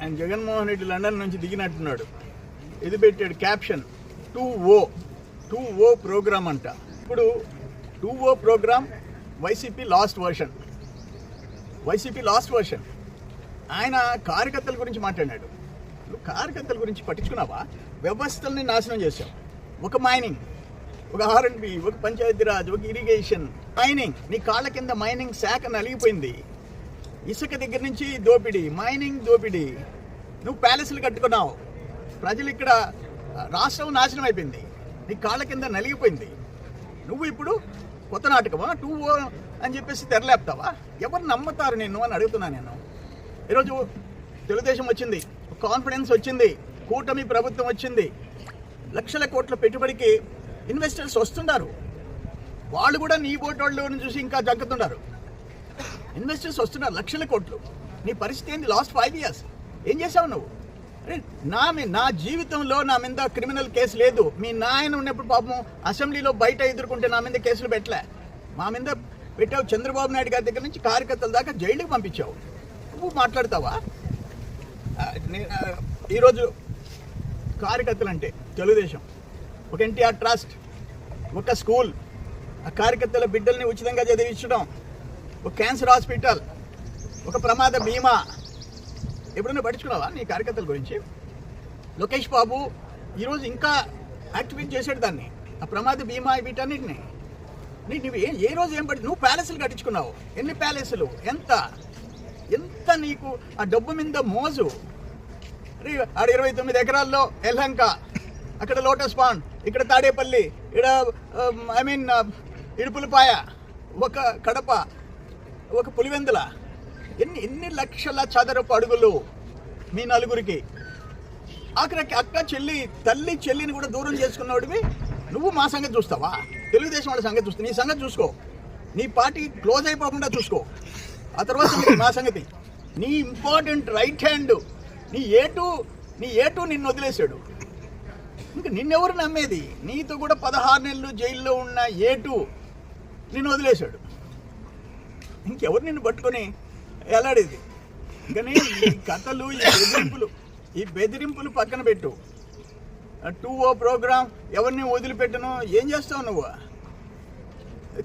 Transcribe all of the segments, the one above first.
ఆయన జగన్మోహన్ రెడ్డి లండన్ నుంచి దిగినట్టున్నాడు. ఇది పెట్టాడు క్యాప్షన్ 2O ప్రోగ్రామ్ అంట. ఇప్పుడు 2O programme YCP last version. ఆయన కార్యకర్తల గురించి మాట్లాడాడు. నువ్వు కార్యకర్తల గురించి పట్టించుకున్నావా? వ్యవస్థల్ని నాశనం చేశావు. ఒక మైనింగ్, ఒక R&B, ఒక పంచాయతీరాజ్, ఒక ఇరిగేషన్, మైనింగ్. నీ కాళ్ళ కింద మైనింగ్ శాఖ నలిగిపోయింది. ఇసుక దగ్గర నుంచి దోపిడీ, మైనింగ్ దోపిడీ. నువ్వు ప్యాలెస్లు కట్టుకున్నావు. ప్రజలు ఇక్కడ రాష్ట్రం నాశనం అయిపోయింది. నీ కాళ్ళ కింద నలిగిపోయింది. నువ్వు ఇప్పుడు కొత్త నాటకమా 2O అని చెప్పేసి తెరలేపుతావా? ఎవరు నమ్ముతారు నిన్ను అని అడుగుతున్నా నేను. ఈరోజు తెలుగుదేశం వచ్చింది, కాన్ఫిడెన్స్ వచ్చింది, కూటమి ప్రభుత్వం వచ్చింది. లక్షల కోట్ల పెట్టుబడికి ఇన్వెస్టర్స్ వస్తున్నారు. వాళ్ళు కూడా నీ బోటోళ్ళని చూసి ఇంకా జంకుతున్నారు. ఇన్వెస్టర్స్ వస్తున్నారు లక్షల కోట్లు. నీ పరిస్థితి ఏంది? లాస్ట్ 5 years ఏం చేసావు నువ్వు? అరే నా జీవితంలో నా మీద క్రిమినల్ కేసు లేదు. మీ నాయన ఉన్నప్పుడు పాపం అసెంబ్లీలో బయట ఎదుర్కొంటే నా మీద కేసులు పెట్టలే. మా మీద పెట్టావు. చంద్రబాబు నాయుడు గారి దగ్గర నుంచి కార్యకర్తల దాకా జైలుకి పంపించావు. నువ్వు మాట్లాడతావా? ఈరోజు కార్యకర్తలు అంటే తెలుగుదేశం, ఒక NTR ట్రస్ట్, ఒక స్కూల్, ఆ కార్యకర్తల బిడ్డల్ని ఉచితంగా చదివించడం, ఒక క్యాన్సర్ హాస్పిటల్, ఒక ప్రమాద బీమా. ఎప్పుడైనా పట్టించుకున్నావా నీ కార్యకర్తల గురించి? లోకేష్ బాబు ఈరోజు ఇంకా యాక్టివేట్ చేసాడు దాన్ని, ఆ ప్రమాద బీమా వీటన్నిటిని. నువ్వు ఏ రోజు ఏం నువ్వు ప్యాలెస్లు కట్టించుకున్నావు. ఎన్ని ప్యాలెస్లు? ఎంత నీకు ఆ డబ్బు మీద మోజు. ఆడ 29 ఎకరాల్లో ఎల్హంక, అక్కడ లోటస్ పాండ్, ఇక్కడ తాడేపల్లి, ఇక్కడ ఇడుపులపాయ, ఒక కడప, ఒక పులివెందుల. ఎన్ని లక్షల చదరపు అడుగులు మీ నలుగురికి. ఆఖరికి అక్క చెల్లి, తల్లి చెల్లిని కూడా దూరం చేసుకున్నవాడివి. నువ్వు మా సంగతి చూస్తావా? తెలుగుదేశం వాళ్ళ సంగతి చూస్తా. నీ సంగతి చూసుకో. నీ పార్టీ క్లోజ్ అయిపోకుండా చూసుకో. ఆ తర్వాత మా సంగతి. నీ ఇంపార్టెంట్ రైట్ హ్యాండ్, నీ ఏటు నిన్ను వదిలేశాడు. ఇంకా నిన్నెవరు నమ్మేది? నీతో కూడా 16 నెలలు జైల్లో ఉన్న ఏటు నిన్ను వదిలేశాడు. ఇంకెవరు నిన్ను పట్టుకొని ఎలాడేది? కానీ ఈ కథలు, ఈ బెదిరింపులు పక్కన పెట్టు. 2O ప్రోగ్రామ్ ఎవరిని వదిలిపెట్టను. ఏం చేస్తావు నువ్వు?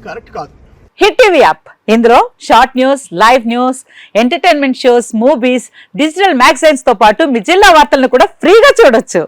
కరెక్ట్ కాదు. హిట్ టీవీ యాప్, ఇందులో short news, live news, entertainment shows, movies, digital magazines తో పాటు మీ జిల్లా వార్తలను కూడా ఫ్రీగా చూడొచ్చు.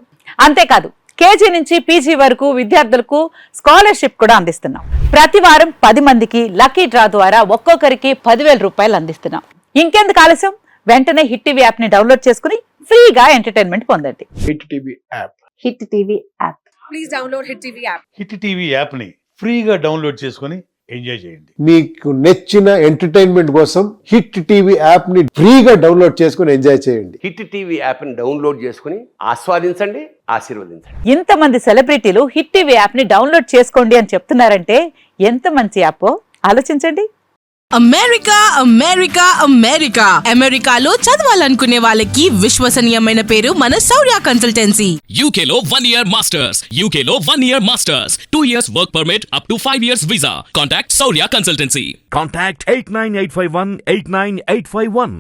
అంతేకాదు KG నుంచి PG వరకు విద్యార్థులకు స్కాలర్షిప్ కూడా అందిస్తున్నాం. ప్రతి వారం 10 మందికి లక్కీ డ్రా ద్వారా ఒక్కొక్కరికి 10,000 రూపాయలు అందిస్తున్నాం. ఇంకెందుకు ఆలస్యం? వెంటనే హిట్ టీవీ యాప్ ని డౌన్లోడ్ చేసుకుని ఫ్రీగా ఎంటర్టైన్మెంట్ పొందండి. Hit TV app. Hit TV app. Please download hit TV app. Hit TV app ని ఫ్రీగా డౌన్లోడ్ చేసుకుని ఎంజాయ్ చేయండి. మీకు నచ్చిన ఎంటర్టైన్మెంట్ కోసం హిట్ టీవీ యాప్ ని ఫ్రీగా డౌన్లోడ్ చేసుకుని ఎంజాయ్ చేయండి. హిట్ టీవీ యాప్ ని డౌన్లోడ్ చేసుకుని ఆస్వాదించండి, ఆశీర్వదించండి. ఇంతమంది సెలబ్రిటీలు హిట్ టీవీ యాప్ ని డౌన్లోడ్ చేసుకోండి అని చెప్తున్నారంటే ఎంత మంచి యాప్ ఆలోచించండి. అమెరికాలో చదవాలనుకునే వాళ్ళకి విశ్వసనీయమైన పేరు మన శౌర్య కన్సల్టెన్సీ. UK లో 1 year masters, 2 years work permit up to 5 years visa. Contact Saurya Consultancy. Contact 89851 89851.